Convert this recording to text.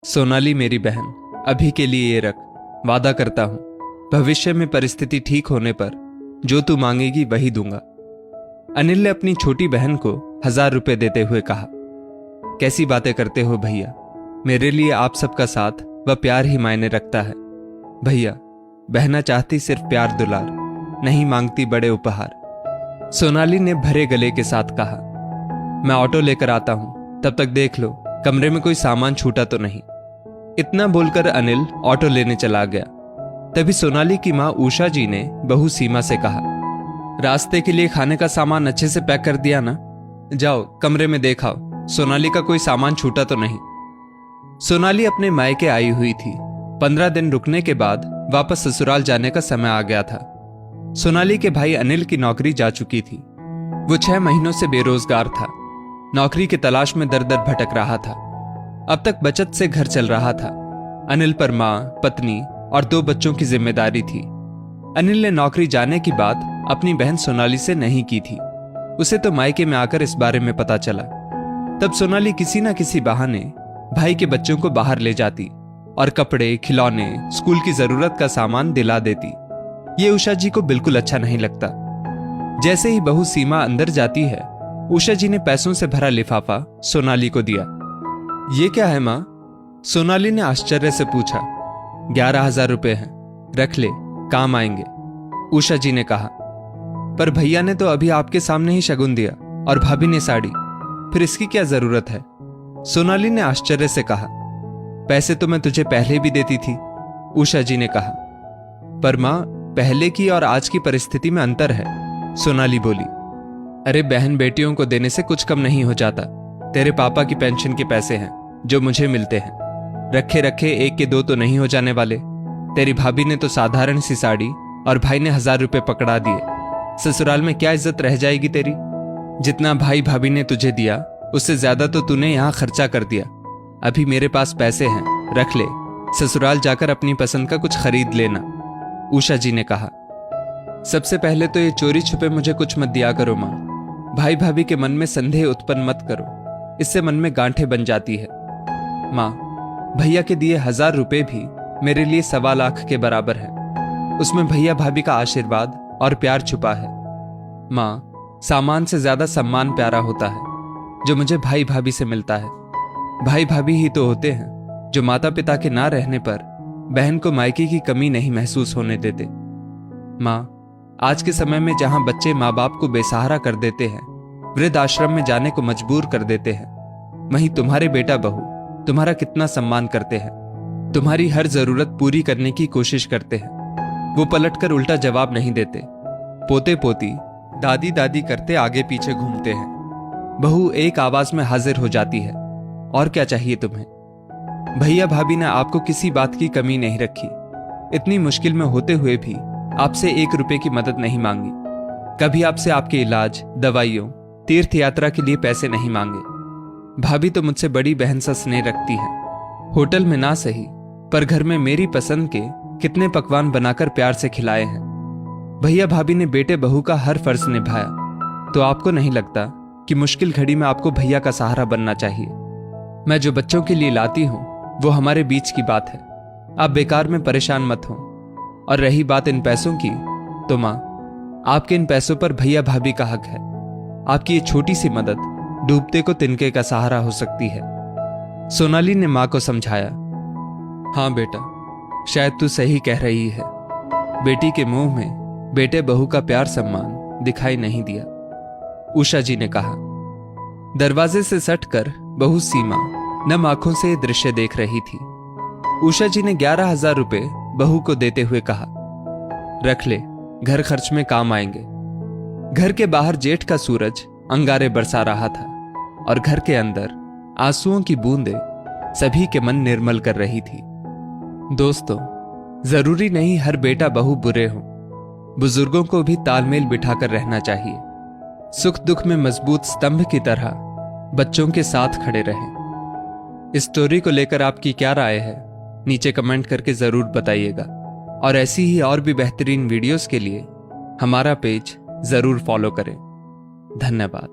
सोनाली मेरी बहन, अभी के लिए ये रख। वादा करता हूं भविष्य में परिस्थिति ठीक होने पर जो तू मांगेगी वही दूंगा। अनिल ने अपनी छोटी बहन को 1000 रुपए देते हुए कहा। कैसी बातें करते हो भैया, मेरे लिए आप सबका साथ व प्यार ही मायने रखता है। भैया, बहना चाहती सिर्फ प्यार दुलार, नहीं मांगती बड़े उपहार। सोनाली ने भरे गले के साथ कहा। मैं ऑटो लेकर आता हूं, तब तक देख लो कमरे में कोई सामान छूटा तो नहीं। इतना बोलकर अनिल ऑटो लेने चला गया। तभी सोनाली की मां उषा जी ने बहू सीमा से कहा, रास्ते के लिए खाने का सामान अच्छे से पैक कर दिया ना? जाओ कमरे में देखाओ सोनाली का कोई सामान छूटा तो नहीं। सोनाली अपने मायके आई हुई थी। 15 दिन रुकने के बाद वापस ससुराल जाने का समय आ गया था। सोनाली के भाई अनिल की नौकरी जा चुकी थी। वो 6 महीनों से बेरोजगार था। नौकरी की तलाश में दर दर भटक रहा था। अब तक बचत से घर चल रहा था। अनिल पर मां, पत्नी और 2 बच्चों की जिम्मेदारी थी। अनिल ने नौकरी जाने की बात अपनी बहन सोनाली से नहीं की थी। उसे तो मायके में आकर इस बारे में पता चला। तब सोनाली किसी न किसी बहाने भाई के बच्चों को बाहर ले जाती और कपड़े, खिलौने, स्कूल की जरूरत का सामान दिला देती। ये उषा जी को बिल्कुल अच्छा नहीं लगता। जैसे ही बहू सीमा अंदर जाती है, उषा जी ने पैसों से भरा लिफाफा सोनाली को दिया। ये क्या है मां? सोनाली ने आश्चर्य से पूछा। 11,000 रुपए हैं, रख ले, काम आएंगे, उषा जी ने कहा। पर भैया ने तो अभी आपके सामने ही शगुन दिया और भाभी ने साड़ी, फिर इसकी क्या जरूरत है? सोनाली ने आश्चर्य से कहा। पैसे तो मैं तुझे पहले भी देती थी, उषा जी ने कहा। पर मां, पहले की और आज की परिस्थिति में अंतर है, सोनाली बोली। अरे बहन बेटियों को देने से कुछ कम नहीं हो जाता। तेरे पापा की पेंशन के पैसे हैं जो मुझे मिलते हैं। रखे रखे 1 के 2 तो नहीं हो जाने वाले। तेरी भाभी ने तो साधारण सी साड़ी और भाई ने 1000 रुपए पकड़ा दिए। ससुराल में क्या इज्जत रह जाएगी तेरी? जितना भाई भाभी ने तुझे दिया उससे ज्यादा तो तूने यहाँ खर्चा कर दिया। अभी मेरे पास पैसे हैं, रख ले, ससुराल जाकर अपनी पसंद का कुछ खरीद लेना, उषा जी ने कहा। सबसे पहले तो ये चोरी छुपे मुझे कुछ मत दिया करो मां। भाई भाभी के मन में संदेह उत्पन्न मत करो, इससे मन में गांठें बन जाती है। मां, भैया के दिए 1000 रुपए भी मेरे लिए 1.25 लाख के बराबर है। उसमें भैया भाभी का आशीर्वाद और प्यार छुपा है। मां, सामान से ज्यादा सम्मान प्यारा होता है जो मुझे भाई भाभी से मिलता है। भाई भाभी ही तो होते हैं जो माता पिता के ना रहने पर बहन को मायके की कमी नहीं महसूस होने देते। मां, आज के समय में जहां बच्चे माँ बाप को बेसहारा कर देते हैं, वृद्ध आश्रम में जाने को मजबूर कर देते हैं, वहीं तुम्हारे बेटा बहू तुम्हारा कितना सम्मान करते हैं, तुम्हारी हर जरूरत पूरी करने की कोशिश करते हैं। वो पलटकर उल्टा जवाब नहीं देते। पोते पोती दादी दादी करते आगे पीछे घूमते हैं। बहू एक आवाज में हाजिर हो जाती है, और क्या चाहिए तुम्हें? भैया भाभी ने आपको किसी बात की कमी नहीं रखी। इतनी मुश्किल में होते हुए भी आपसे 1 रुपए की मदद नहीं मांगी। कभी आपसे आपके इलाज, दवाइयों, तीर्थ यात्रा के लिए पैसे नहीं मांगे। भाभी तो मुझसे बड़ी बहन सा स्नेह रखती है। होटल में ना सही, पर घर में मेरी पसंद के कितने पकवान बनाकर प्यार से खिलाए हैं। भैया भाभी ने बेटे बहू का हर फर्ज निभाया। तो आपको नहीं लगता कि मुश्किल घड़ी में आपको भैया का सहारा बनना चाहिए? मैं जो बच्चों के लिए लाती हूं वो हमारे बीच की बात है। आप बेकार में परेशान मत हो। और रही बात इन पैसों की, तो मां, आपके इन पैसों पर भैया भाभी का हक है। आपकी ये छोटी सी मदद डूबते को तिनके का सहारा हो सकती है। सोनाली ने मां को समझाया। हां बेटा, शायद तू सही कह रही है। बेटी के मुंह में बेटे बहू का प्यार सम्मान दिखाई नहीं दिया, उषा जी ने कहा। दरवाजे से सटकर बहू सीमा नम आंखों से यह दृश्य देख रही थी। उषा जी ने 11,000 रुपए बहू को देते हुए कहा, रख ले, घर खर्च में काम आएंगे। घर के बाहर जेठ का सूरज अंगारे बरसा रहा था और घर के अंदर आंसुओं की बूंदें सभी के मन निर्मल कर रही थी। दोस्तों, जरूरी नहीं हर बेटा बहू बुरे हों। बुजुर्गों को भी तालमेल बिठाकर रहना चाहिए। सुख दुख में मजबूत स्तंभ की तरह बच्चों के साथ खड़े रहें। इस स्टोरी को लेकर आपकी क्या राय है? नीचे कमेंट करके जरूर बताइएगा। और ऐसी ही और भी बेहतरीन वीडियोस के लिए हमारा पेज जरूर फॉलो करें। धन्यवाद।